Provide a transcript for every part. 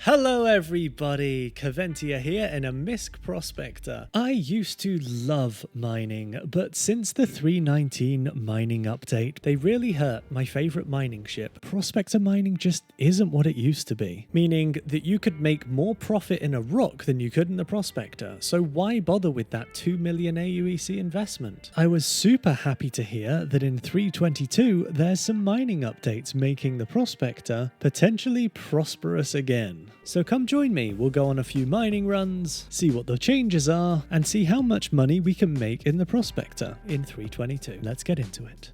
Hello everybody, Caventia here in a MISC Prospector. I used to love mining, but since the 3.19 mining update, they really hurt my favourite mining ship. Prospector mining just isn't what it used to be, meaning that you could make more profit in a rock than you could in the Prospector, so why bother with that 2 million AUEC investment? I was super happy to hear that in 3.22 there's some mining updates making the Prospector potentially prosperous again. So come join me, we'll go on a few mining runs, see what the changes are, and see how much money we can make in the Prospector in 3.22. Let's get into it.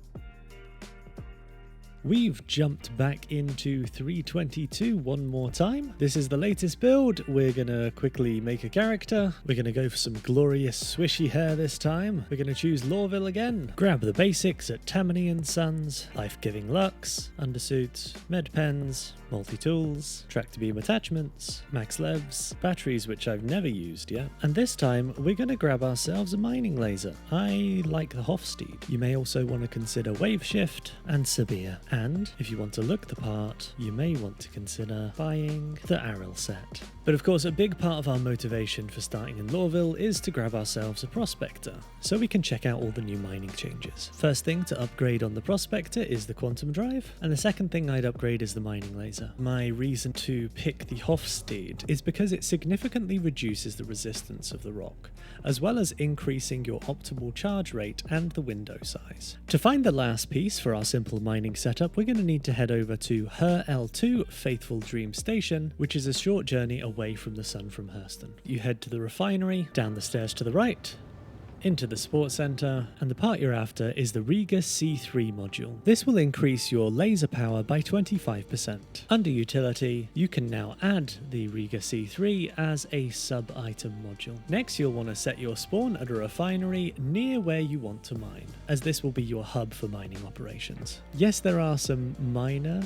We've jumped back into 3.22 one more time. This is the latest build. We're going to quickly make a character. We're going to go for some glorious swishy hair this time. We're going to choose Lorville again. Grab the basics at Tammany & Sons. Life-giving Lux, undersuits, med pens, multi-tools, tractor beam attachments, max levs, batteries which I've never used yet. And this time we're going to grab ourselves a mining laser. I like the Hofstede. You may also want to consider Wave Shift and Sabir. And if you want to look the part, you may want to consider buying the Aril set. But of course, a big part of our motivation for starting in Lorville is to grab ourselves a Prospector, so we can check out all the new mining changes. First thing to upgrade on the Prospector is the Quantum Drive, and the second thing I'd upgrade is the mining laser. My reason to pick the Hofstede is because it significantly reduces the resistance of the rock, as well as increasing your optimal charge rate and the window size. To find the last piece for our simple mining setup, we're going to need to head over to Her L2 Faithful Dream Station, which is a short journey away from the sun from Hurston. You head to the refinery, down the stairs to the right, into the sports center, and the part you're after is the Riga C3 module. This will increase your laser power by 25%. Under utility, you can now add the Riga C3 as a sub-item module. Next, you'll want to set your spawn at a refinery near where you want to mine, as this will be your hub for mining operations. Yes, there are some minor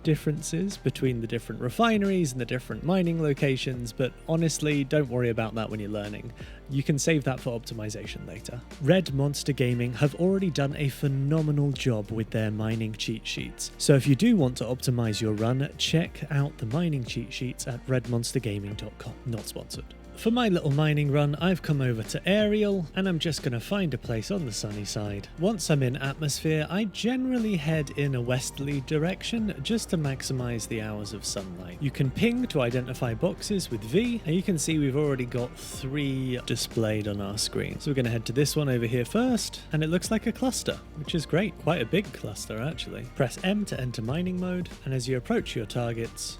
differences between the different refineries and the different mining locations, but honestly, don't worry about that when you're learning. You can save that for optimization later. Red Monster Gaming have already done a phenomenal job with their mining cheat sheets, so if you do want to optimize your run, check out the mining cheat sheets at redmonstergaming.com. Not sponsored. For my little mining run, I've come over to Aerial, and I'm just going to find a place on the sunny side. Once I'm in Atmosphere, I generally head in a westerly direction just to maximize the hours of sunlight. You can ping to identify boxes with V, and you can see we've already got 3 displayed on our screen. So we're going to head to this one over here first, and it looks like a cluster, which is great. Quite a big cluster, actually. Press M to enter mining mode, and as you approach your targets,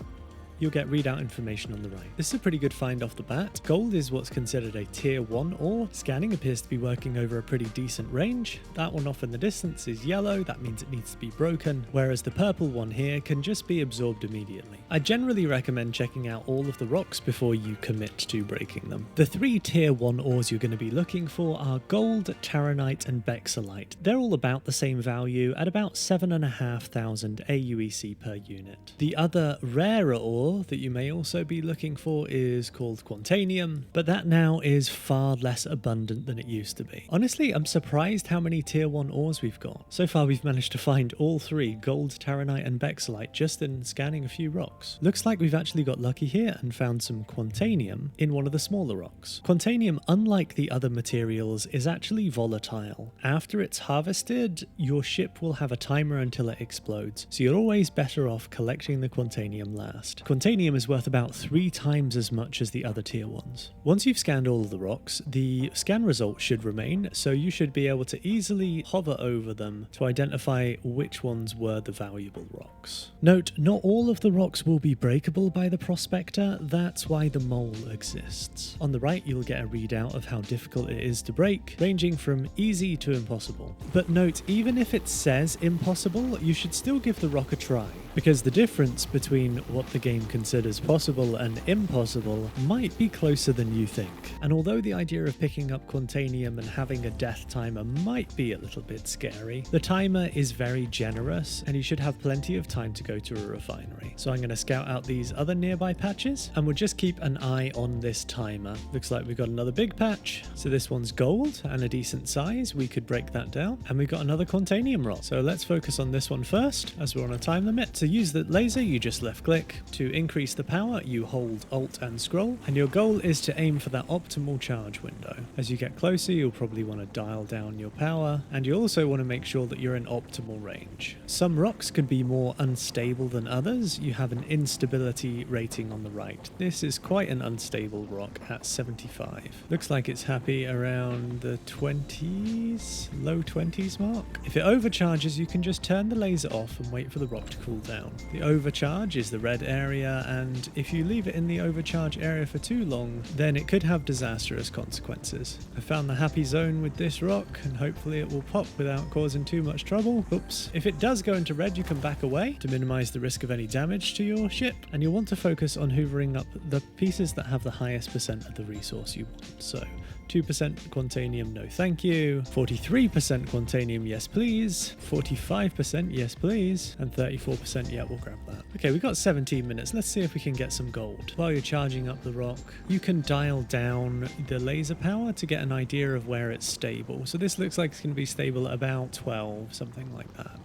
you'll get readout information on the right. This is a pretty good find off the bat. Gold is what's considered a tier 1 ore. Scanning appears to be working over a pretty decent range. That one off in the distance is yellow, that means it needs to be broken, whereas the purple one here can just be absorbed immediately. I generally recommend checking out all of the rocks before you commit to breaking them. The 3 tier 1 ores you're going to be looking for are gold, taranite and bexolite. They're all about the same value at about 7,500 AUEC per unit. The other rarer ore that you may also be looking for is called Quantanium, but that now is far less abundant than it used to be. Honestly, I'm surprised how many tier 1 ores we've got. So far we've managed to find all 3, gold, taranite and bexolite, just in scanning a few rocks. Looks like we've actually got lucky here and found some Quantanium in one of the smaller rocks. Quantanium, unlike the other materials, is actually volatile. After it's harvested, your ship will have a timer until it explodes, so you're always better off collecting the Quantanium last. Quantanium is worth about 3 times as much as the other tier 1s. Once you've scanned all of the rocks, the scan results should remain, so you should be able to easily hover over them to identify which ones were the valuable rocks. Note, not all of the rocks will be breakable by the Prospector, that's why the mole exists. On the right, you'll get a readout of how difficult it is to break, ranging from easy to impossible. But note, even if it says impossible, you should still give the rock a try, because the difference between what the game considers possible and impossible might be closer than you think. And although the idea of picking up Quantanium and having a death timer might be a little bit scary, the timer is very generous and you should have plenty of time to go to a refinery. So I'm going to scout out these other nearby patches and we'll just keep an eye on this timer. Looks like we've got another big patch. So this one's gold and a decent size. We could break that down. And we've got another Quantanium rock. So let's focus on this one first as we're on a time limit. To use the laser, you just left click to increase the power, you hold Alt and scroll, and your goal is to aim for that optimal charge window. As you get closer, you'll probably want to dial down your power, and you also want to make sure that you're in optimal range. Some rocks can be more unstable than others. You have an instability rating on the right. This is quite an unstable rock at 75. Looks like it's happy around the 20s, low 20s mark. If it overcharges, you can just turn the laser off and wait for the rock to cool down. The overcharge is the red area, and if you leave it in the overcharge area for too long, then it could have disastrous consequences. I found the happy zone with this rock, and hopefully it will pop without causing too much trouble. Oops. If it does go into red, you can back away to minimize the risk of any damage to your ship, and you'll want to focus on hoovering up the pieces that have the highest percent of the resource you want. So 2% Quantanium, no thank you. 43% Quantanium, yes please. 45%, yes please. And 34%, yeah, we'll grab that. Okay, we've got 17 minutes. Let's see if we can get some gold. While you're charging up the rock, you can dial down the laser power to get an idea of where it's stable. So this looks like it's going to be stable at about 12, something like that.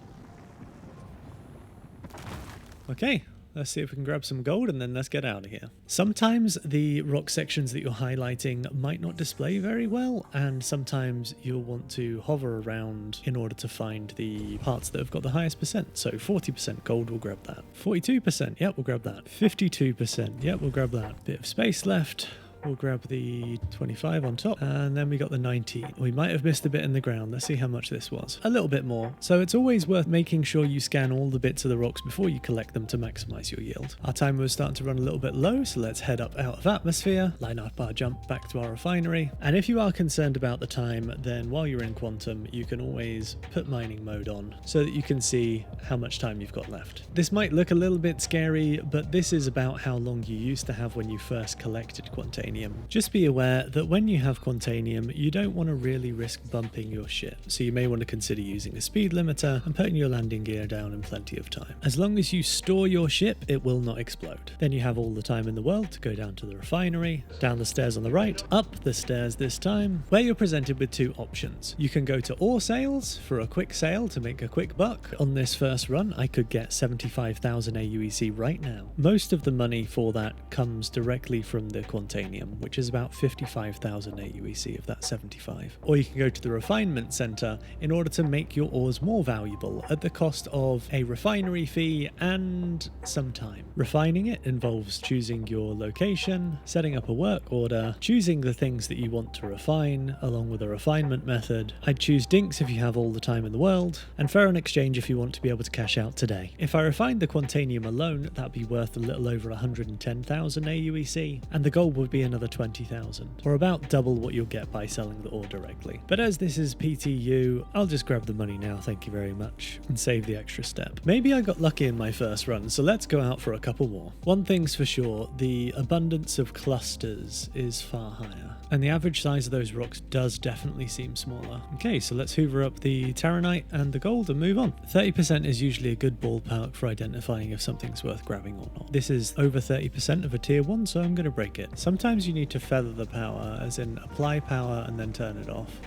Okay. Let's see if we can grab some gold and then let's get out of here. Sometimes the rock sections that you're highlighting might not display very well, and sometimes you'll want to hover around in order to find the parts that have got the highest percent. So 40% gold, we'll grab that. 42%, yep, we'll grab that. 52%, yep, we'll grab that. Bit of space left. We'll grab the 25 on top, and then we got the 19. We might have missed a bit in the ground. Let's see how much this was. A little bit more. So it's always worth making sure you scan all the bits of the rocks before you collect them to maximize your yield. Our timer was starting to run a little bit low, so let's head up out of atmosphere, line up our jump back to our refinery. And if you are concerned about the time, then while you're in quantum, you can always put mining mode on so that you can see how much time you've got left. This might look a little bit scary, but this is about how long you used to have when you first collected Quantanium. Just be aware that when you have Quantanium, you don't want to really risk bumping your ship, so you may want to consider using a speed limiter and putting your landing gear down in plenty of time. As long as you store your ship, it will not explode. Then you have all the time in the world to go down to the refinery, down the stairs on the right, up the stairs this time, where you're presented with two options. You can go to ore sales for a quick sale to make a quick buck. On this first run, I could get 75,000 AUEC right now. Most of the money for that comes directly from the Quantanium, which is about 55,000 AUEC of that 75. Or you can go to the refinement center in order to make your ores more valuable at the cost of a refinery fee and some time. Refining it involves choosing your location, setting up a work order, choosing the things that you want to refine along with a refinement method. I'd choose Dinks if you have all the time in the world, and Ferron Exchange if you want to be able to cash out today. If I refined the Quantanium alone, that'd be worth a little over 110,000 AUEC, and the gold would be another 20,000, or about double what you'll get by selling the ore directly. But as this is PTU, I'll just grab the money now, thank you very much, and save the extra step. Maybe I got lucky in my first run, so let's go out for a couple more. One thing's for sure, the abundance of clusters is far higher, and the average size of those rocks does definitely seem smaller. Okay, so let's hoover up the Terranite and the gold and move on. 30% is usually a good ballpark for identifying if something's worth grabbing or not. This is over 30% of a tier 1, so I'm going to break it. Sometimes you need to feather the power, as in apply power and then turn it off,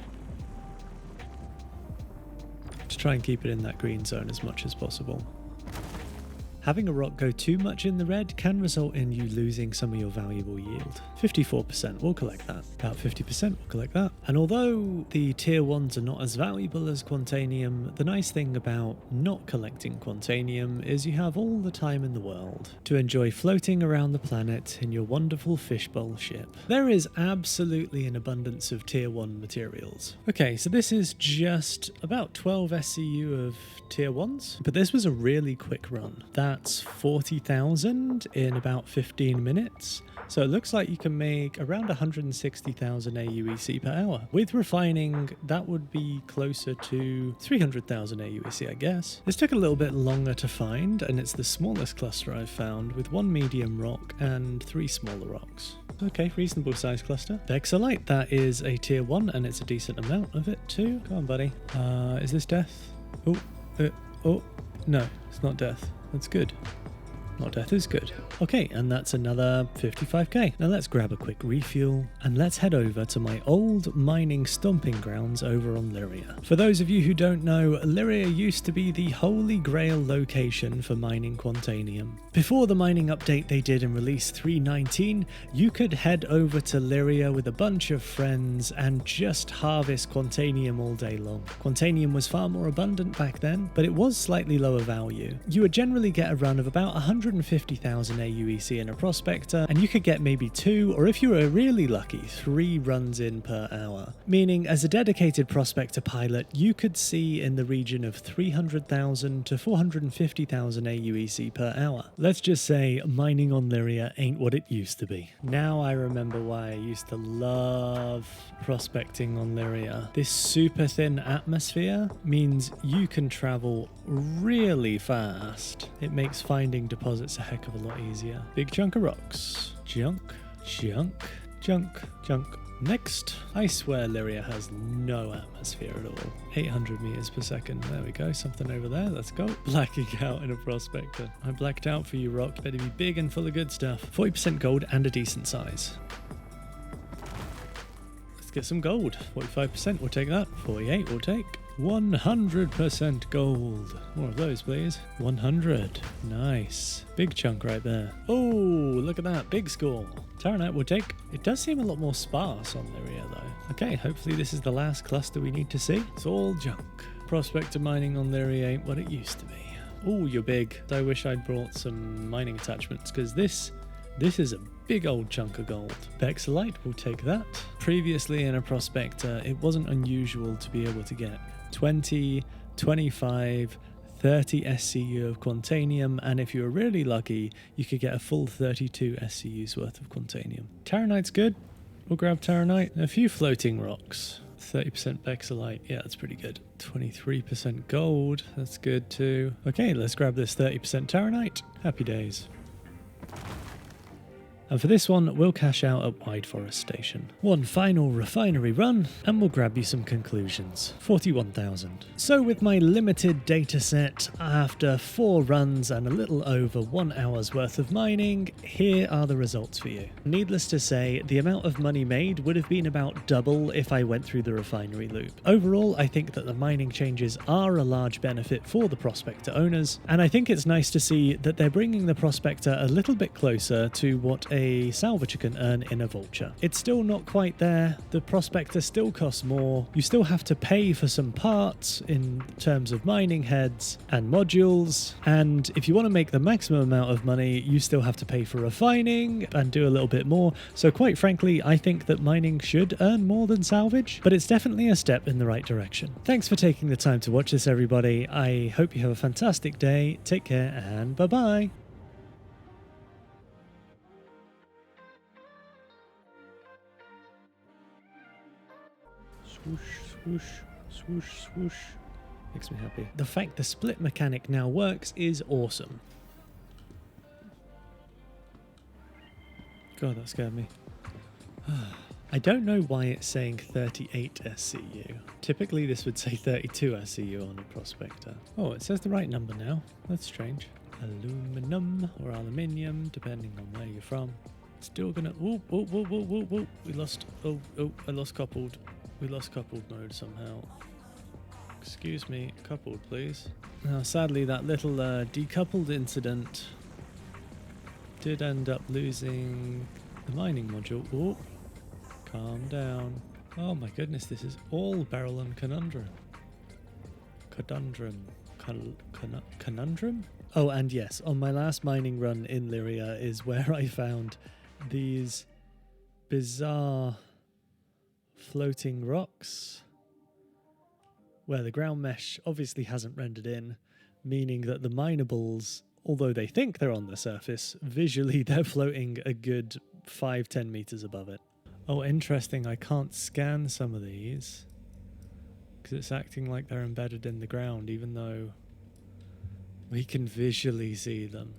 to try and keep it in that green zone as much as possible. Having a rock go too much in the red can result in you losing some of your valuable yield. 54%, we'll collect that. About 50%, we'll collect that. And although the tier 1s are not as valuable as Quantanium, the nice thing about not collecting Quantanium is you have all the time in the world to enjoy floating around the planet in your wonderful fishbowl ship. There is absolutely an abundance of tier 1 materials. Okay, so this is just about 12 SCU of tier 1s, but this was a really quick run. That's 40,000 in about 15 minutes. So it looks like you can make around 160,000 AUEC per hour. With refining, that would be closer to 300,000 AUEC, I guess. This took a little bit longer to find, and it's the smallest cluster I've found, with 1 medium rock and 3 smaller rocks. Okay, reasonable size cluster. Bexolite, that is a tier 1, and it's a decent amount of it too. Come on, buddy. Is this death? Oh, no, it's not death. That's good. Not death is good. Okay, and that's another 55k. Now let's grab a quick refuel and let's head over to my old mining stomping grounds over on Lyria. For those of you who don't know, Lyria used to be the holy grail location for mining Quantanium. Before the mining update they did in release 3.19, you could head over to Lyria with a bunch of friends and just harvest Quantanium all day long. Quantanium was far more abundant back then, but it was slightly lower value. You would generally get a run of about 150,000 AUEC in a Prospector, and you could get maybe 2, or if you were really lucky, 3 runs in per hour. Meaning, as a dedicated Prospector pilot, you could see in the region of 300,000 to 450,000 AUEC per hour. Let's just say mining on Lyria ain't what it used to be. Now I remember why I used to love prospecting on Lyria. This super thin atmosphere means you can travel really fast. It makes finding deposits a heck of a lot easier. Big chunk of rocks. Junk, junk, junk, junk. Next, I swear Lyria has no atmosphere at all. 800 meters per second. There we go. Something over there. Let's go. Blacking out in a Prospector. I blacked out for you, Rock. Better be big and full of good stuff. 40% gold and a decent size. Let's get some gold. 45%. We'll take that. 48 we'll take. 100% gold. More of those, please. 100. Nice. Big chunk right there. Oh, look at that. Big score. Taranite we'll take. It does seem a lot more sparse on Lyria, though. Okay, hopefully this is the last cluster we need to see. It's all junk. Prospector mining on Lyria ain't what it used to be. Oh, you're big. I wish I'd brought some mining attachments, because this is a big old chunk of gold. Bexolite, we'll take that. Previously in a Prospector, it wasn't unusual to be able to get 20, 25, 30 SCU of Quantanium, and if you were really lucky, you could get a full 32 SCUs worth of Quantanium. Taranite's good. We'll grab Taranite. A few floating rocks. 30% Bexolite. Yeah, that's pretty good. 23% gold. That's good too. Okay, let's grab this 30% Taranite. Happy days. And for this one, we'll cash out at Wide Forest Station. One final refinery run, and we'll grab you some conclusions. 41,000. So with my limited data set, after 4 runs and a little over 1 hour's worth of mining, here are the results for you. Needless to say, the amount of money made would have been about double if I went through the refinery loop. Overall, I think that the mining changes are a large benefit for the Prospector owners, and I think it's nice to see that they're bringing the Prospector a little bit closer to what a salvager can earn in a vulture. It's still not quite there. The Prospector still costs more. You still have to pay for some parts in terms of mining heads and modules, and if you want to make the maximum amount of money, you still have to pay for refining and do a little bit more. So quite frankly, I think that mining should earn more than salvage, but it's definitely a step in the right direction. Thanks for taking the time to watch this, everybody. I hope you have a fantastic day. Take care and bye-bye. Swoosh, swoosh, swoosh, swoosh. Makes me happy. The fact the split mechanic now works is awesome. God, that scared me. I don't know why it's saying 38 SCU. Typically this would say 32 SCU on a Prospector. Oh, it says the right number now. That's strange. Aluminum or aluminium, depending on where you're from. Still gonna... Oh, oh, oh, oh, oh, oh. We lost... Oh, oh, I lost coupled. We lost coupled mode somehow. Excuse me, coupled please. Now sadly that little decoupled incident did end up losing the mining module. Oh, calm down. Oh my goodness, this is all barrel and conundrum. Conundrum? Oh, and yes, on my last mining run in Lyria is where I found these bizarre floating rocks where the ground mesh obviously hasn't rendered in, meaning that the minables, although they think they're on the surface, visually they're floating a good 5-10 meters above it. Oh, interesting, I can't scan some of these because it's acting like they're embedded in the ground, even though we can visually see them.